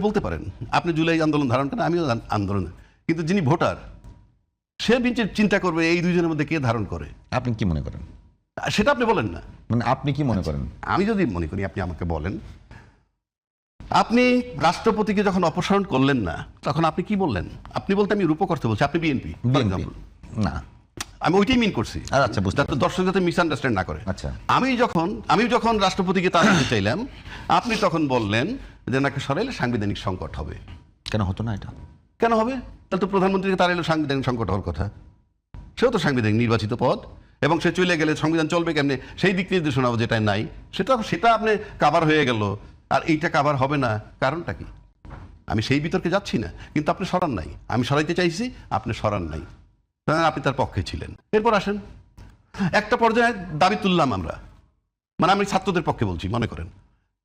বলতে পারেন, আপনি জুলাই আন্দোলন ধারণ করেন, আমিও আন্দোলন, কিন্তু যিনি ভোটার সে চিন্তা করবে এই দুইজনের মধ্যে কে ধারণ করে। আপনি কি মনে করেন? সেটা আপনি বলেন না, মানে আপনি কি মনে করেন? আমি যদি মনে করি, আপনি আমাকে বলেন, আপনি রাষ্ট্রপতিকে যখন অপসারণ করলেন না তখন আপনি কি বললেন? আপনি বলতে আমি রূপক অর্থে বলছি, আপনি বিএনপি না, আমি ওইটাই মিন করছি, আচ্ছা, বুঝতে যাতে দর্শক যাতে মিসআন্ডারস্ট্যান্ড না করে। আচ্ছা, আমি যখন রাষ্ট্রপতিকে তাড়াতে চাইলাম, আপনি তখন বললেন যে নাকি সরাইলে সাংবিধানিক সংকট হবে। কেন হতো না এটা? কেন হবে? তাহলে তো প্রধানমন্ত্রীকে তাড়াইলে সাংবিধানিক সংকট হওয়ার কথা। সেও তো সাংবিধানিক নির্বাচিত পদ, এবং সে চলে গেলে সংবিধান চলবে কেমনে, সেই দিক নির্দেশনা যেটা নাই সেটা আপনি কাভার হয়ে গেল, আর এইটা কাভার হবে না, কারণটা কি? আমি সেই বিতর্কে যাচ্ছি না, কিন্তু আপনি সরান নাই, আমি সরাইতে চাইছি, আপনি সরান নাই, আপনি তার পক্ষে ছিলেন। এরপর আসেন, একটা পর্যায়ে দাবি তুললাম আমরা, মানে আমি ছাত্রদের পক্ষে বলছি, মনে করেন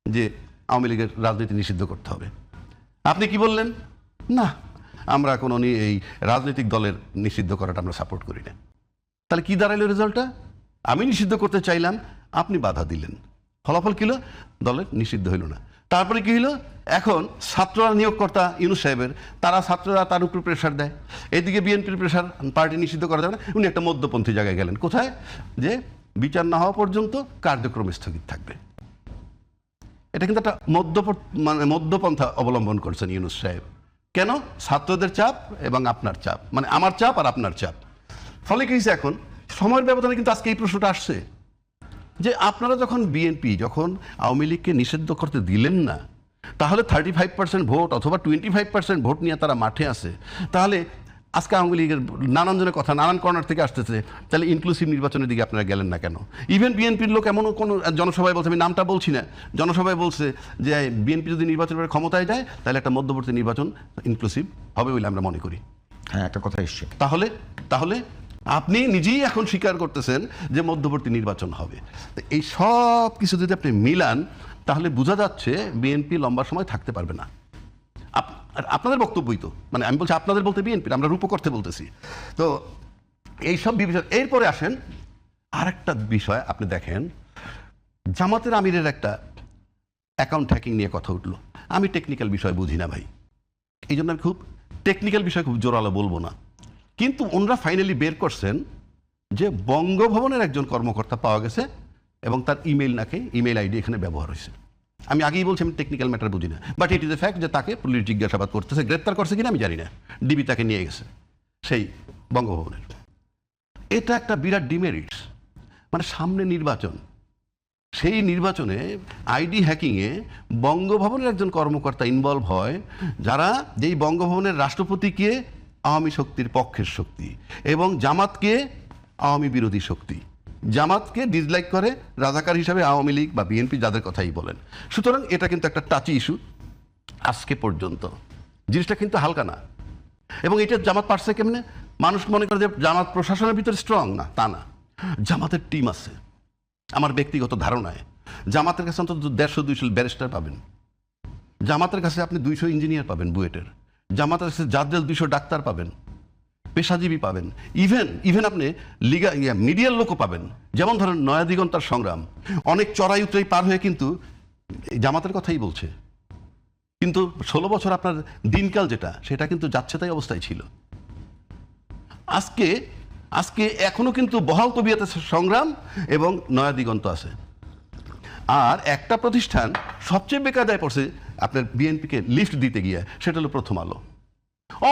যে আওয়ামী লীগের রাজনীতি নিষিদ্ধ করতে হবে। আপনি কি বললেন? না, আমরা কোনো এই রাজনৈতিক দলের নিষিদ্ধ করাটা আমরা সাপোর্ট করি না। তাহলে কি দাঁড়াইলো রেজাল্টটা? আমি নিষিদ্ধ করতে চাইলাম, আপনি বাধা দিলেন, ফলাফল কি হলো? দলের নিষিদ্ধ হইল না। তারপরে কি হইল? এখন ছাত্ররা নিয়োগকর্তা ইউনূস সাহেবের, ছাত্ররা তার উপর প্রেশার দেয়, এদিকে বিএনপির প্রেশার, পার্টি নিষিদ্ধ করা যাবে না। উনি একটা মধ্যপন্থী জায়গায় গেলেন, কোথায়? যে বিচার না হওয়া পর্যন্ত কার্যক্রম স্থগিত থাকবে। এটা কিন্তু একটা মধ্যপন্থা অবলম্বন করছেন ইউনূস সাহেব। কেন? ছাত্রদের চাপ এবং আপনার চাপ, মানে আমার চাপ আর আপনার চাপ। ফলে কি হয়েছে? এখন সময়ের ব্যবধানে কিন্তু আজকে এই প্রশ্নটা আসছে যে আপনারা যখন বিএনপি যখন আওয়ামী লীগকে নিষিদ্ধ করতে দিলেন না, তাহলে 35% ভোট অথবা 25% ভোট নিয়ে তারা মাঠে আছে, তাহলে আজকে আওয়ামী লীগের নানান জনের কথা নানান কর্নার থেকে আসতেছে, তাহলে ইনক্লুসিভ নির্বাচনের দিকে আপনারা গেলেন না কেন? ইভেন বিএনপির লোক এমনও কোনো জনসভায় বলছে, আমি নামটা বলছি না, জনসভায় বলছে যে বিএনপি যদি নির্বাচনের ক্ষমতায় যায় তাহলে একটা মধ্যবর্তী নির্বাচন ইনক্লুসিভ হবে বলে আমরা মনে করি। হ্যাঁ, একটা কথা এসছে। তাহলে আপনি নিজেই এখন স্বীকার করতেছেন যে মধ্যবর্তী নির্বাচন হবে। এই সব কিছু যদি আপনি মিলান, তাহলে বোঝা যাচ্ছে বিএনপি লম্বা সময় থাকতে পারবে না। আপনাদের বক্তব্যই তো, মানে আমি বলছি আপনাদের বলতে বিএনপির, আমরা রূপক অর্থে বলতেছি। তো এইসব বিষয়, এরপরে আসেন আরেকটা বিষয়, আপনি দেখেন জামাতের আমিরের একটা অ্যাকাউন্ট হ্যাকিং নিয়ে কথা উঠলো। আমি টেকনিক্যাল বিষয় বুঝি না ভাই, এই জন্য আমি খুব টেকনিক্যাল বিষয় খুব জোরালো বলবো না, কিন্তু ওনারা ফাইনালি বের করছেন যে বঙ্গভবনের একজন কর্মকর্তা পাওয়া গেছে এবং তার ইমেইল আইডি এখানে ব্যবহার হয়েছে। আমি আগেই বলছি আমি টেকনিক্যাল ম্যাটার বুঝি না, but it is a fact যে তাকে পুলিশ জিজ্ঞাসাবাদ করতেছে, গ্রেপ্তার করছে কিনা আমি জানি না, ডিবি তাকে নিয়ে গেছে সেই বঙ্গভবনের। এটা একটা বিরাট ডিমেরিটস, মানে সামনে নির্বাচন, সেই নির্বাচনে আইডি হ্যাকিংয়ে বঙ্গভবনের একজন কর্মকর্তা ইনভলভ হয়, যারা যেই বঙ্গভবনের রাষ্ট্রপতিকে আওয়ামী শক্তির পক্ষের শক্তি এবং জামাতকে আওয়ামী বিরোধী শক্তি, জামাতকে ডিসলাইক করে রাজাকার হিসাবে আওয়ামী লীগ বা বিএনপি যাদের কথাই বলেন। সুতরাং এটা কিন্তু একটা টাচি ইস্যু আজকে পর্যন্ত, জিনিসটা কিন্তু হালকা না। এবং এটা জামাত পারছে কেমনে? মানুষ মনে করে যে জামাত প্রশাসনের ভিতরে স্ট্রং, না, তা না, জামাতের টিম আছে। আমার ব্যক্তিগত ধারণায় জামাতের কাছে অন্তত 150-200 ব্যারিস্টার পাবেন, জামাতের কাছে আপনি 200 ইঞ্জিনিয়ার পাবেন বুয়েটের, জামাতের কাছে জাদ্রেল 200 ডাক্তার পাবেন, পেশাজীবী পাবেন, ইভেন আপনি মিডিয়ার লোকও পাবেন। যেমন ধরেন নয়াদিগন্তার সংগ্রাম অনেক চড়াই উতরাই পার হয়ে কিন্তু জামাতের কথাই বলছে, কিন্তু 16 বছর আপনার দিনকাল যেটা, সেটা কিন্তু যাচ্ছে তাই অবস্থায় ছিল। আজকে এখনো কিন্তু বহাল তবিয়তে সংগ্রাম এবং নয়াদিগন্ত আছে। আর একটা প্রতিষ্ঠান সবচেয়ে বেকায়দায় পড়ছে আপনার বিএনপিকে লিফট দিতে গিয়ে, সেটা হলো প্রথম আলো।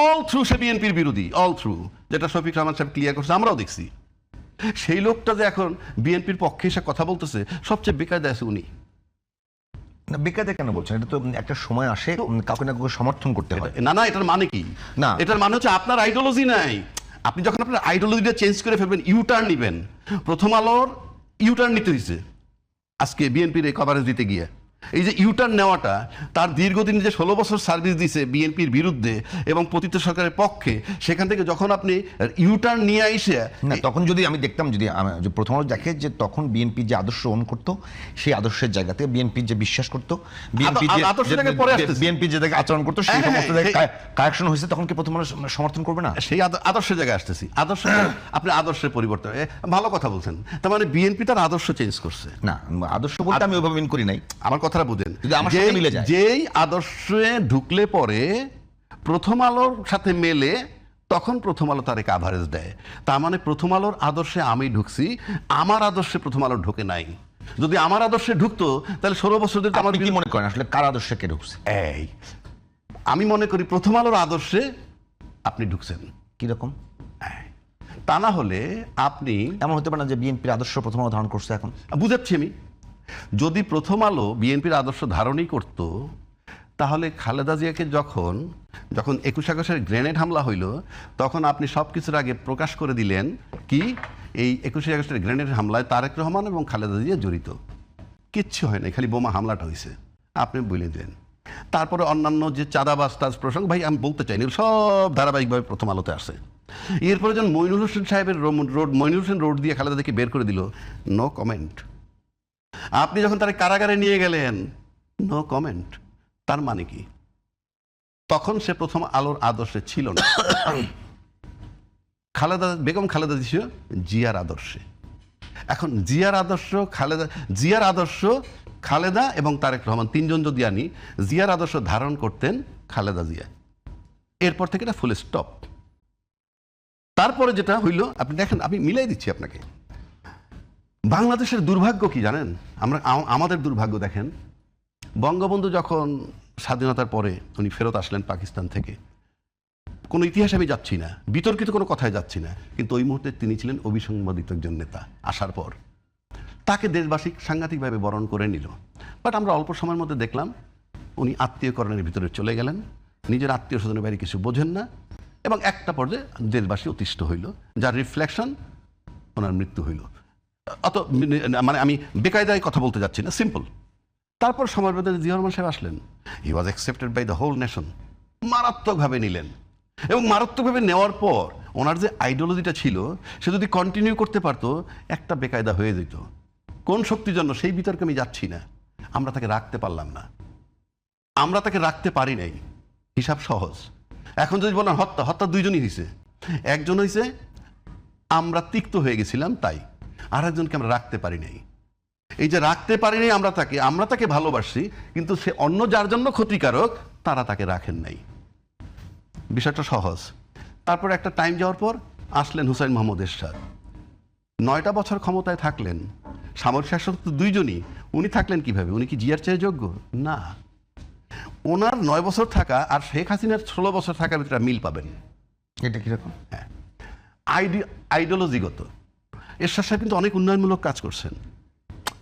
অল থ্রু সে বিএনপির বিরোধী, অল থ্রু, যেটা শফিক রহমান সাহেব ক্লিয়ার করছে, আমরাও দেখছি। সেই লোকটা যে এখন বিএনপির পক্ষে এসে কথা বলতেছে, সবচেয়ে বেকায়দায় আছে উনি। না, বেকায়দা কেন বলছেন? এটা তো একটা সময় আসে কাউকে না কাউকে সমর্থন করতে হয়। না, এটার মানে কি? না, এটার মানে হচ্ছে আপনার আইডিওলজি নাই। আপনি যখন আপনার আইডিওলজিটা চেঞ্জ করে ফেলবেন, ইউটার্ন নিবেন। প্রথম আলোর ইউটার্ন নিতে হয়েছে আজকে বিএনপির এই কভারেজ দিতে গিয়ে। এই যে ইউটার্ন নেওয়াটা, তার দীর্ঘদিন যে 16 বছর সার্ভিস দিয়েছে বিএনপির বিরুদ্ধে এবং পতিত সরকারের পক্ষে, সেখান থেকে যখন আপনি ইউটার্ন নিয়ে আইসে না, তখন যদি আমি দেখতাম, যদি প্রথম আলো দেখে যে তখন বিএনপি যে আদর্শ গ্রহণ করতো, সেই আদর্শের জায়গাতে বিএনপি যে বিশ্বাস করতো, বিএনপি যে আচরণ করতো, সেই সমস্ত কারেকশন হয়েছে, তখন কি প্রথম আলো সমর্থন করবে না? সেই আদর্শের জায়গায় আসতেছি। আপনি আদর্শের পরিবর্তন, ভালো কথা বলছেন। তার মানে বিএনপি তার আদর্শ চেঞ্জ করছে। না, আদর্শ বলতে আমি ওইভাবে মিন করি নাই। আমার কথা কথাটা বুঝেন, যদি আমার সাথে মিলে যায়। যেই আদর্শে ঢুকলে পরে প্রথম আলোর সাথে মেলে, তখন প্রথম আলো তার কাভারেজ দেয়। তার মানে প্রথম আলোর আদর্শে আমি ঢুকছি, আমার আদর্শে প্রথম আলো ঢুকে নাই। যদি আমার আদর্শে ঢুকতো তাহলে 16 বছর ধরে আমার আপনি কি মনে করেন আসলে কার আদর্শে কে ঢুকছে? এই আমি মনে করি প্রথম আলোর আদর্শে আপনি ঢুকছেন। কিরকম? তা না হলে আপনি এমন হতে পারে না যে বিএনপির আদর্শ প্রথম আলো ধারণ করছে এখন? বুঝাচ্ছি আমি, যদি প্রথম আলো বিএনপির আদর্শ ধারণই করত, তাহলে খালেদা জিয়াকে যখন 21 আগস্টের গ্রেনেড হামলা হইল, তখন আপনি সব কিছুর আগে প্রকাশ করে দিলেন কি এই 21 আগস্টের গ্রেনেড হামলায় তারেক রহমান এবং খালেদা জিয়া জড়িত। কিচ্ছু হয় না, খালি বোমা হামলাটা হয়েছে, আপনি বলে দিলেন। তারপরে অন্যান্য যে চাঁদাবাজ টাজ প্রসঙ্গ, ভাই আমি বলতে চাইনি, সব ধারাবাহিকভাবে প্রথম আলোতে আসে। এরপরে যখন মইনুল হোসেন সাহেবের মইনুল হোসেন রোড দিয়ে খালেদাকে বের করে দিল, নো কমেন্ট। আপনি যখন তারা কারাগারে নিয়ে গেলেন, নো কমেন্ট। তার মানে কি? তখন সে প্রথম আলোর আদর্শে ছিল না। বেগম খালেদা ছিল জিয়ার আদর্শে। এখন জিয়ার আদর্শ খালেদা এবং তারেক রহমান তিনজন যদি আনি, জিয়ার আদর্শ ধারণ করতেন খালেদা জিয়া। এরপর থেকে এটা ফুল স্টপ। তারপরে যেটা হইল, আপনি দেখেন, আমি মিলাই দিচ্ছি আপনাকে। বাংলাদেশের দুর্ভাগ্য কি জানেন? আমাদের দুর্ভাগ্য দেখেন, বঙ্গবন্ধু যখন স্বাধীনতার পরে উনি ফেরত আসলেন পাকিস্তান থেকে, কোনো ইতিহাসে আমি যাচ্ছি না, বিতর্কিত কোনো কথায় যাচ্ছি না, কিন্তু ওই মুহূর্তে তিনি ছিলেন অবিসংবাদিত একজন নেতা। আসার পর তাকে দেশবাসী সাংঘাতিকভাবে বরণ করে নিল। বাট আমরা অল্প সময়ের মধ্যে দেখলাম উনি আত্মীয়করণের ভিতরে চলে গেলেন, নিজের আত্মীয় স্বজনের বাইরে কিছু বোঝেন না, এবং একটা পর্যায়ে দেশবাসী অতিষ্ঠ হইল, যার রিফ্লেকশন ওনার মৃত্যু হইল। অত মানে আমি বেকায়দায় কথা বলতে যাচ্ছি না, সিম্পল। তারপর সময়ের মধ্যে জিয়া রহমান সাহেব আসলেন, he was accepted by the whole nation. মারাত্মকভাবে নিলেন, এবং মারাত্মকভাবে নেওয়ার পর ওনার যে আইডিওলজিটা ছিল, সে যদি কন্টিনিউ করতে পারতো, একটা বেকায়দা হয়ে যেত। কোন শক্তির জন্য সেই বিতর্কে আমি যাচ্ছি না, আমরা তাকে রাখতে পারলাম না, আমরা তাকে রাখতে পারি নাই। হিসাব সহজ। এখন যদি বলেন হত্যা দুইজনই হয়েছে, একজন হয়েছে আমরা তিক্ত হয়ে গেছিলাম তাই, আর একজনকে আমরা রাখতে পারি নাই। এই যে রাখতে পারি নাই আমরা তাকে ভালোবাসি, কিন্তু সে অন্য যার জন্য ক্ষতিকারক, তারা তাকে রাখেন নাই। বিষয়টা সহজ। তারপর একটা টাইম যাওয়ার পর আসলেন হুসাইন মোহাম্মদ এরশাদ, 9টা বছর ক্ষমতায় থাকলেন, সামরিক শাসক তো দুইজনই। উনি থাকলেন কিভাবে? উনি কি জিয়ার চেয়ে যোগ্য? না। ওনার 9 বছর থাকা আর শেখ হাসিনার 16 বছর থাকার ভিতরে মিল পাবেন। এটা কিরকম? হ্যাঁ, আইডিওলজিগত। এরশাদ সাহেব কিন্তু অনেক উন্নয়নমূলক কাজ করছেন,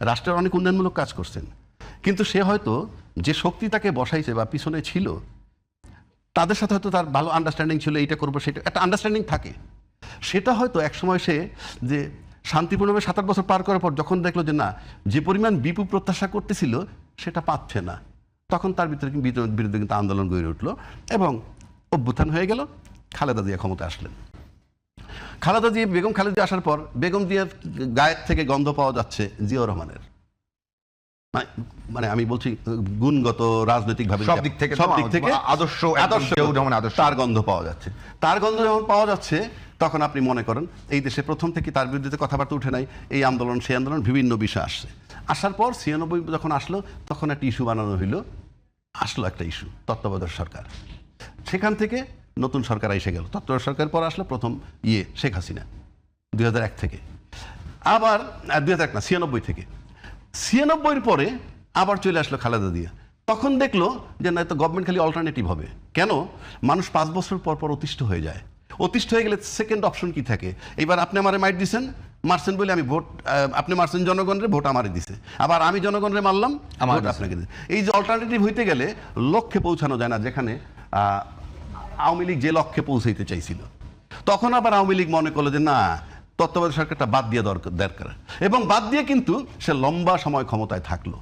রাষ্ট্রের অনেক উন্নয়নমূলক কাজ করছেন, কিন্তু সে হয়তো যে শক্তি তাকে বসাইছে বা পিছনে ছিল, তাদের সাথে হয়তো তার ভালো আন্ডারস্ট্যান্ডিং ছিল, এইটা করবো সেটা, একটা আন্ডারস্ট্যান্ডিং থাকে। সেটা হয়তো একসময় সে যে শান্তিপূর্ণভাবে 7-8 বছর পার করার পর যখন দেখলো যে না, যে পরিমাণ বিপু প্রত্যাশা করতেছিল সেটা পাচ্ছে না, তখন তার বিরুদ্ধে কিন্তু আন্দোলন গড়ে উঠলো এবং অভ্যুত্থান হয়ে গেল। খালেদা জিয়া ক্ষমতা আসলেন। বেগম খালেদা জিয়া আসার পর বেগম জিয়ার গায়ের থেকে গন্ধ পাওয়া যাচ্ছে জিয়াউর রহমানের, মানে আমি বলছি গুণগত, রাজনৈতিকভাবে সব দিক থেকে আদর্শ তার গন্ধ পাওয়া যাচ্ছে। তার গন্ধ যখন পাওয়া যাচ্ছে, তখন আপনি মনে করেন এই দেশে প্রথম থেকে তার বিরুদ্ধে কথাবার্তা উঠে নাই, এই আন্দোলন সেই আন্দোলন বিভিন্ন বিষয় আসছে। আসার পর 96 যখন আসলো, তখন একটা ইস্যু বানানো হইলো, আসলো একটা ইস্যু, তত্ত্বাবধায়ক সরকার। সেখান থেকে নতুন সরকার এসে গেল। তত্ত্বাবধায়ক সরকার পর আসলো প্রথম শেখ হাসিনা 2001 থেকে, আবার 2001 না 96 থেকে। 96-র পরে আবার চলে আসলো খালেদা জিয়া। তখন দেখলো যে না, তো গভর্নমেন্ট খালি অল্টারনেটিভ হবে কেন? মানুষ 5 বছর পর পর অতিষ্ঠ হয়ে যায়। অতিষ্ঠ হয়ে গেলে সেকেন্ড অপশন কি থাকে? এবার আপনি আমারে মাইট দিচ্ছেন, মারছেন বলে আমি ভোট, আপনি মারছেন জনগণের, ভোট আমারে দিছে, আবার আমি জনগণের মারলাম, ভোট আপনাকে দিছে। এই যে অল্টারনেটিভ হইতে গেলে লক্ষ্যে পৌঁছানো যায় না, যেখানে আওয়ামী লীগ যে লক্ষ্যে পৌঁছাইতে চাইছিল, তখন আবার আওয়ামী লীগ মনে করলো যে না, তত্ত্বাবধায়ক সরকারটা বাদ দিয়ে দরকার, এবং বাদ দিয়ে কিন্তু সে লম্বা সময় ক্ষমতায় থাকলো।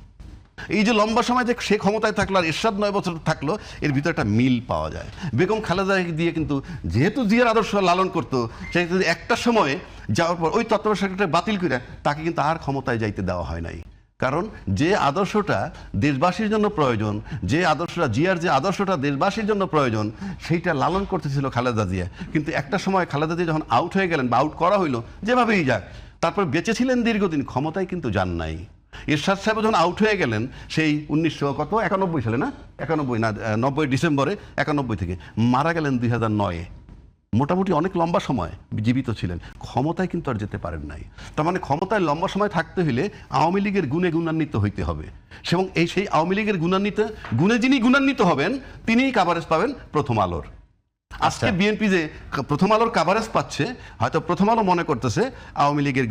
এই যে লম্বা সময় যে সে ক্ষমতায় থাকলো আর এরশাদ 9 বছর থাকলো, এর ভিতরে একটা মিল পাওয়া যায়। বেগম খালেদা দিয়ে কিন্তু যেহেতু জিয়ার আদর্শ লালন করতো, সে একটা সময়ে যাওয়ার পর ওই তত্ত্বাবধায়ক সরকারটা বাতিল করে তাকে কিন্তু আর ক্ষমতায় যাইতে দেওয়া হয় নাই। কারণ যে আদর্শটা দেশবাসীর জন্য প্রয়োজন, জিয়ার যে আদর্শটা দেশবাসীর জন্য প্রয়োজন, সেইটা লালন করতেছিল খালেদা জিয়া। কিন্তু একটা সময় খালেদা জিয়া যখন আউট হয়ে গেলেন বা আউট করা হইলো, যেভাবেই যাক, তারপর বেঁচে ছিলেন দীর্ঘদিন, ক্ষমতায় কিন্তু যান নাই। এরশাদ সাহেব যখন আউট হয়ে গেলেন সেই 1991 সালে না 90 ডিসেম্বরে 91 থেকে মারা গেলেন 2009-এ, মোটামুটি অনেক লম্বা সময় জীবিত ছিলেন, ক্ষমতায় কিন্তু আর যেতে পারেন নাই। তার মানে ক্ষমতায় লম্বা সময় থাকতে হলে আওয়ামী লীগের গুণে গুণান্বিত হইতে হবে, এবং সেই আওয়ামী লীগের গুণে যিনি গুণান্বিত হবেন তিনিই কাভারেজ পাবেন প্রথম আলোর। আজকে বিএনপি যে প্রথম আলোর কাভারেজ পাচ্ছে, হয়তো প্রথম আলো মনে করতেছে আওয়ামী লীগের